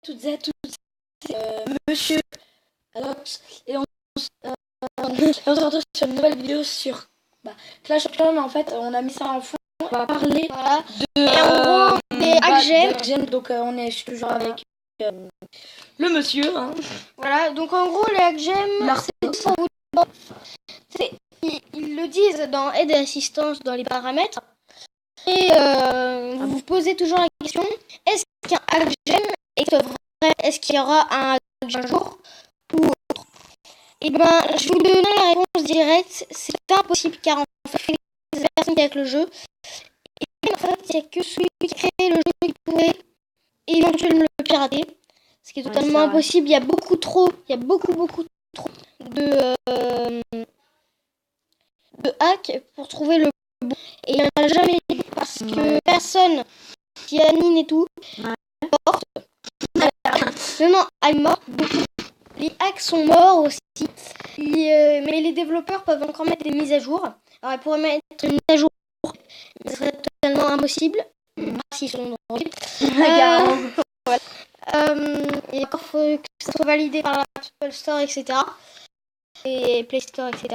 toutes et à tous, c'est Monsieur Alox et on se retrouve sur une nouvelle vidéo sur Clash of Clans. En fait, on a mis ça en fond. On va parler de et en gros, des hack-gems. Donc on est toujours avec le monsieur. Hein. Voilà, donc en gros, les hack-gems, ils le disent dans aide et assistance dans les paramètres. Et vous vous posez toujours la question, est-ce qu'il y a un hack-gem est-ce qu'il y aura un hack-gem un jour ou autre? Et ben, je vais vous donner la réponse directe, c'est impossible car en fait, les personnes qui avec le jeu, et en fait, il n'y a que celui qui crée le jeu qui pourrait éventuellement le pirater, ce qui est totalement impossible. Il y a beaucoup trop de hacks pour trouver le bon, et il n'y en a jamais parce que personne qui a mine et tout morte. Maintenant, elle est morte. Les hacks sont morts aussi. Mais les développeurs peuvent encore mettre des mises à jour. Alors, ils pourraient mettre une mise à jour, mais ce serait totalement impossible. S'ils sont drôles. Voilà. Et encore, il faut que ça soit validé par l'Apple Store, etc. Et Play Store, etc.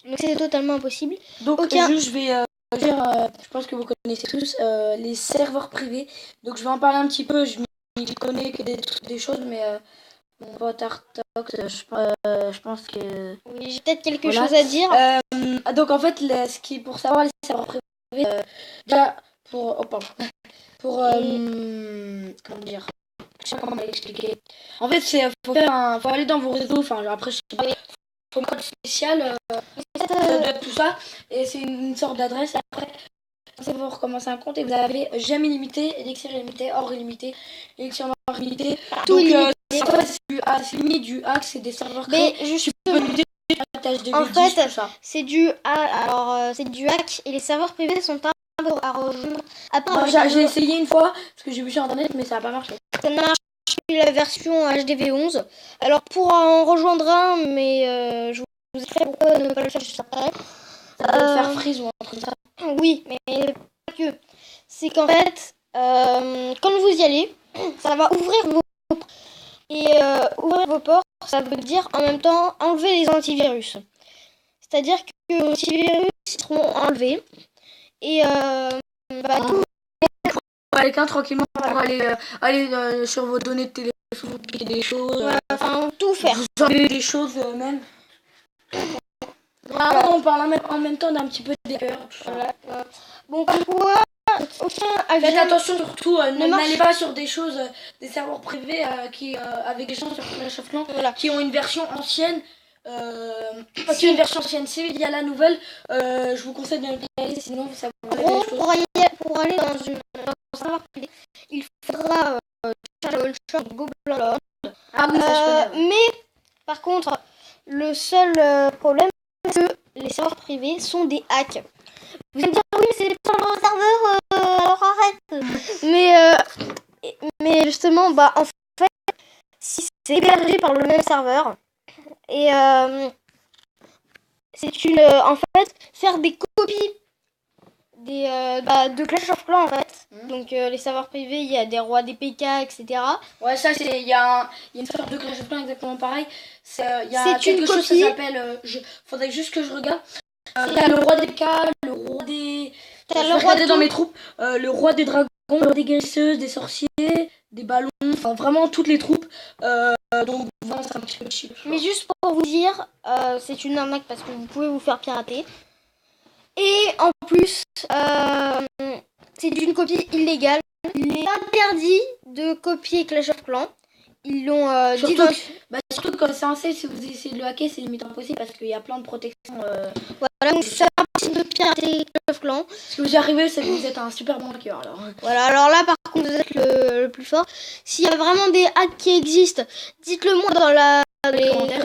Donc, c'est totalement impossible. Donc, je vais dire, je pense que vous connaissez tous les serveurs privés. Donc, je vais en parler un petit peu. Je connais que des choses, mais mon pote Artox, je pense que... Oui, j'ai peut-être quelque chose à dire. Donc, en fait, pour savoir les serveurs privés, déjà, comment dire, je sais pas comment l'expliquer. En fait, faut aller dans vos réseaux, enfin, après, je sais pas, faut un code spécial, ça doit être tout ça, et c'est une sorte d'adresse. Après, vous recommencez un compte et vous avez gemme illimité, élixir illimité, or illimité, élixir noir illimité. Tout illimité. En fait, c'est limite du hack, c'est des serveurs créés. En fait, c'est du hack et les serveurs privés sont un peu à rejoindre. J'ai essayé une fois parce que j'ai vu sur internet, mais ça n'a pas marché. Ça marche la version HDV11. Alors pour en rejoindre un, mais je vous expliquerai pourquoi ne pas le faire juste après. Ça doit faire freeze ou un truc comme ça. Oui, mais pas que. C'est qu'en fait, quand vous y allez, ça va ouvrir vos portes. Et ouvrir vos portes, ça veut dire en même temps enlever les antivirus. C'est-à-dire que les antivirus seront enlevés. Et quelqu'un tranquillement pour aller sur vos données de téléphone, piquer des choses. Enfin, tout faire. Vous enlevez des choses même. Voilà, on parle en même temps d'un petit peu des peurs. Voilà. Bon, pourquoi faites attention surtout, n'allez pas sur des choses, des serveurs privés avec des gens sur Clash of Clans qui ont une version ancienne. Parce qu'il y a une version ancienne, il y a la nouvelle, je vous conseille de y aller, sinon ça vous pour aller dans un serveur privé, il faudra chercher le Gobelin. Mais par contre, le seul problème, c'est que les serveurs privés sont des hacks. Vous allez me dire, oui, c'est des serveurs, alors arrête. Mais justement, en fait, si c'est hébergé par le même serveur, et c'est en fait, faire des copies de Clash of Clans en fait. Donc les serveurs privés, il y a des rois des PK, etc. Ouais, ça c'est, il y a une sorte de Clash of Clans exactement pareil. Il y a quelque chose, ça s'appelle, faudrait juste que je regarde. Il y a le roi des PK, le roi des... le roi dans mes troupes, le roi des dragons, le roi des guérisseuses, des sorciers, des ballons, enfin vraiment toutes les troupes. Donc vraiment c'est un petit peu chill. Mais juste pour vous dire, c'est une arnaque parce que vous pouvez vous faire pirater. Et en plus, c'est une copie illégale. Il est interdit de copier Clash of Clans. Ils l'ont dit dans... surtout quand c'est censé, si vous essayez de le hacker, c'est limite impossible parce qu'il y a plein de protections. Voilà, donc c'est impossible de pirater Clash of Clans. Ce que vous y arrivez, c'est que vous êtes un super bon hacker. Voilà, alors là par contre, vous êtes le plus fort. S'il y a vraiment des hacks qui existent, dites-le moi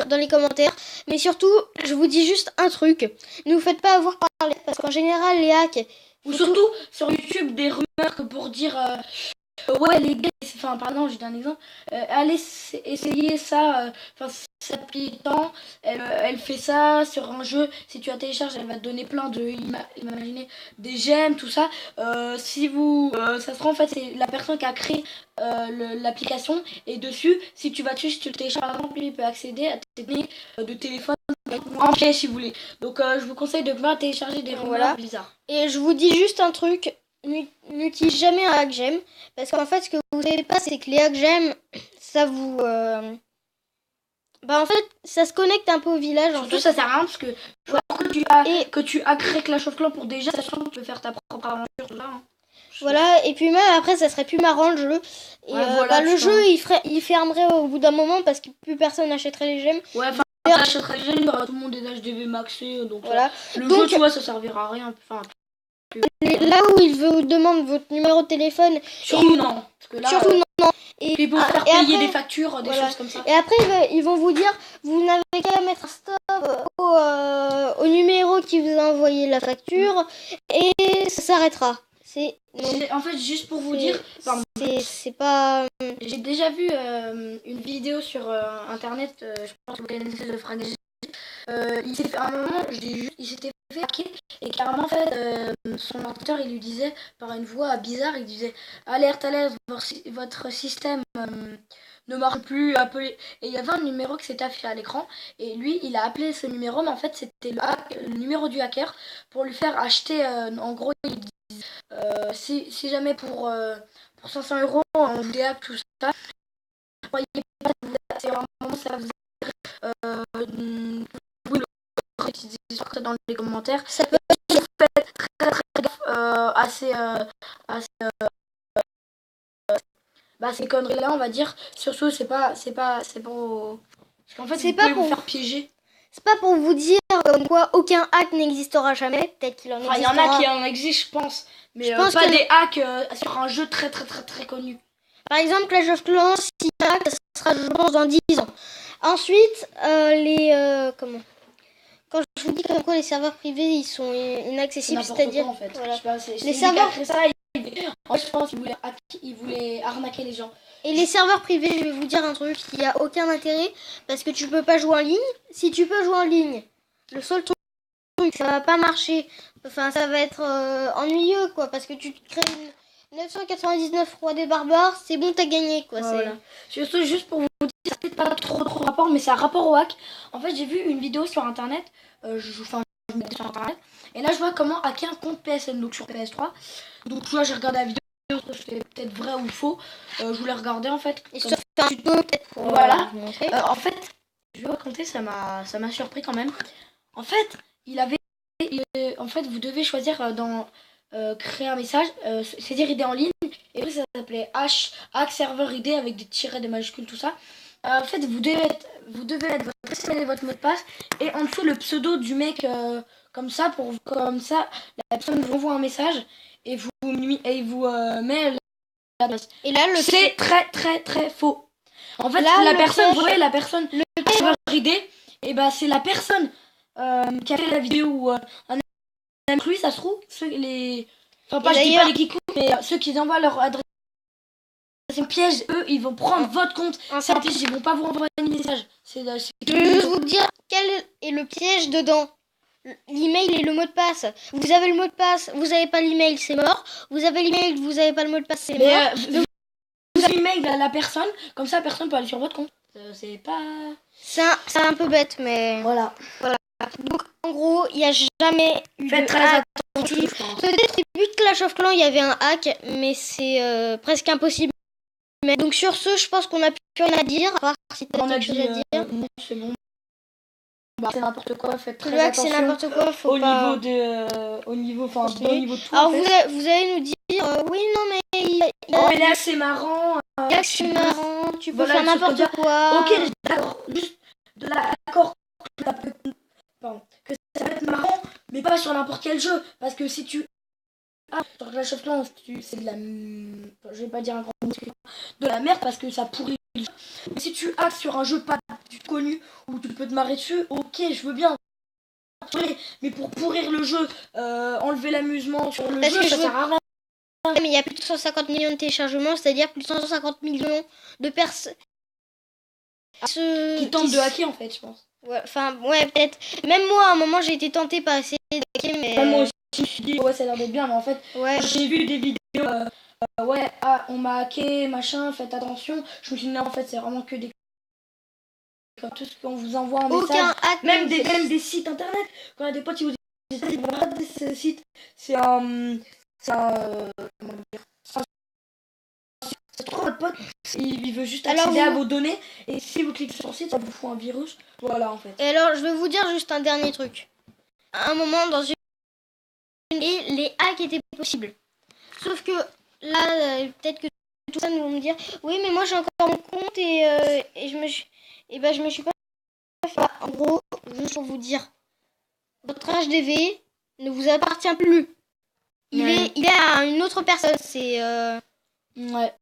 dans les commentaires. Mais surtout, je vous dis juste un truc. Ne vous faites pas avoir par les... Parce qu'en général, les hacks... Ou surtout, sur YouTube, des rumeurs que pour dire... ouais, les gars, enfin pardon, j'ai un exemple, allez essayer ça, ça depuis temps, elle fait ça sur un jeu, si tu la télécharges, elle va te donner plein de, imaginez, des gemmes, tout ça. Si vous, ça sera en fait, c'est la personne qui a créé l'application, et dessus, si tu vas dessus, si tu le télécharges, par exemple, lui, il peut accéder à tes données de téléphone en pièce si vous voulez. Donc je vous conseille de pas télécharger des rumeurs bizarres. Et je vous dis juste un truc, n'utilise jamais un hackgem, parce qu'en fait ce que vous savez pas c'est que les hackgems, ça vous... en fait ça se connecte un peu au village. Surtout en fait. Ça sert à rien parce que que tu as créé Clash of Clans pour déjà, sachant que tu peux faire ta propre aventure là. Hein. Voilà, et puis même après ça serait plus marrant le jeu. Et le jeu il fermerait au bout d'un moment parce que plus personne n'achèterait les gemmes. Ouais, enfin, achèterait les gemmes, tout le monde est HDV maxé, donc voilà. Le jeu, tu vois, ça servira à rien. Enfin, là où il vous demande votre numéro de téléphone. Surtout non. Parce que là, surtout non. Et puis pour faire payer des factures, des choses comme ça. Et après ils vont vous dire, vous n'avez qu'à mettre un stop au numéro qui vous a envoyé la facture et ça s'arrêtera. En fait, juste pour vous dire, c'est pas... J'ai déjà vu une vidéo sur internet, je pense que vous connaissez le Frag. Il s'est fait à un moment, il s'était fait hacker et carrément en fait son ordinateur il lui disait par une voix bizarre, il disait alerte, votre système ne marche plus, appelez. Et il y avait un numéro qui s'était affiché à l'écran et lui il a appelé ce numéro, mais en fait c'était le numéro du hacker pour lui faire acheter, en gros il dit si jamais pour 500 € en DA tout ça, croyez pas, c'est vraiment ça vous utiliser ça dans les commentaires. Ça peut être très très gaffe ces conneries là on va dire. Surtout c'est pas parce qu'en fait c'est pas pour vous faire piéger. C'est pas pour vous dire comme quoi aucun hack n'existera jamais, peut-être qu'il en existera. Il y en a qui en existent je pense, mais pas des hacks sur un jeu très très très très connu. Par exemple Clash of Clans, si hack, ça sera je pense dans 10 ans. Ensuite quand je vous dis comme quoi les serveurs privés ils sont inaccessibles, c'est-à-dire en fait. Voilà. Je sais pas, les serveurs je pense qu'ils voulaient arnaquer les gens. Et les serveurs privés, je vais vous dire un truc, il n'y a aucun intérêt parce que tu peux pas jouer en ligne. Si tu peux jouer en ligne, le seul truc ça va pas marcher. Enfin ça va être ennuyeux quoi, parce que tu te crées 999 rois des barbares, c'est bon t'as gagné quoi. Voilà. Surtout juste pour vous dire, ça peut-être pas trop rapport, mais c'est un rapport au hack. En fait j'ai vu une vidéo sur internet, je mettais sur internet, et là je vois comment hacker un compte PSN, donc sur PS3. Donc là j'ai regardé la vidéo, c'était peut-être vrai ou faux, je voulais regarder en fait. Et ça fait un tuto peut-être pour voilà. En fait, je vais raconter, ça m'a surpris quand même. En fait, en fait vous devez choisir créer un message, c'est-à-dire ID en ligne, et ça s'appelait hack serveur ID avec des tirets, des majuscules, tout ça. En fait, vous devez être votre email et votre mot de passe, et en dessous le pseudo du mec, comme ça, la personne vous envoie un message et vous met l'adresse. Et là, c'est très très très faux. En fait, là, la personne, le serveur ID, et bah c'est la personne qui a fait la vidéo ou un ami lui, ça se trouve, je dis pas les geekos, mais ceux qui envoient leur adresse. C'est un piège, eux ils vont prendre votre compte, c'est un piège, ils vont pas vous envoyer un message. Je vais vous dire quel est le piège dedans. L'email et le mot de passe. Vous avez le mot de passe, vous avez pas l'email, c'est mort. Vous avez l'email, vous avez pas le mot de passe, c'est mort. Vous avez l'email à la personne, comme ça personne peut aller sur votre compte. C'est pas... C'est un peu bête, mais... Voilà. Donc en gros, il n'y a jamais eu de hack. Peut-être au début de Clash of Clans, il y avait un hack, mais c'est presque impossible. Mais donc sur ce, je pense qu'on a plus rien à dire, à part si tu as quelque chose à dire. Non, c'est bon. C'est n'importe quoi, faites très attention. C'est n'importe quoi, faut pas... au niveau de tout. Alors vous allez nous dire, oui, non mais... mais là c'est marrant. C'est marrant, tu peux faire n'importe quoi. Ok, d'accord, juste d'accord que ça peut être marrant, mais pas sur n'importe quel jeu. Parce que si tu... sur Clash of Clans, c'est de la... Je vais pas dire un grand mot, de la merde parce que ça pourrit. Mais si tu hacks sur un jeu pas connu où tu peux te marrer dessus, ok, je veux bien. Mais pour pourrir le jeu, enlever l'amusement sur le jeu, ça sert à rien. mais il y a plus de 150 millions de téléchargements, c'est-à-dire plus de 150 millions de personnes qui tentent de hacker en fait, je pense. Ouais, enfin, ouais, peut-être. Même moi, à un moment, j'ai été tentée par essayer de hacker, mais... Moi aussi, je me suis dit, ouais, ça a l'air d'être bien, mais en fait, ouais. j'ai vu des vidéos, ouais, on m'a hacké, machin, faites attention. Je me suis dit, non, en fait, c'est vraiment que des... Tout ce qu'on vous envoie en message, hack, même des sites internet. Quand il y a des potes qui vous disent, regardez ce site, c'est un... comment dire, c'est trop votre pote, il veut juste accéder à vos données, et si vous cliquez sur le site, ça vous fout un virus. Voilà, en fait. Et alors, je vais vous dire juste un dernier truc. À un moment, dans une... Et les hacks étaient possibles. Sauf que là, peut-être que tout ça nous vont me dire, oui, mais moi j'ai encore mon compte et je me suis pas fait. En gros, juste pour vous dire, votre HDV ne vous appartient plus. Il est à une autre personne. C'est ouais.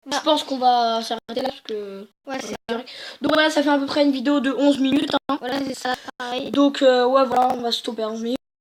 Je pense qu'on va s'arrêter là parce que... ouais, c'est ça. Donc voilà, ça fait à peu près une vidéo de 11 minutes. Hein. Voilà, c'est ça, pareil. Donc ouais, voilà, on va stopper à 11 minutes.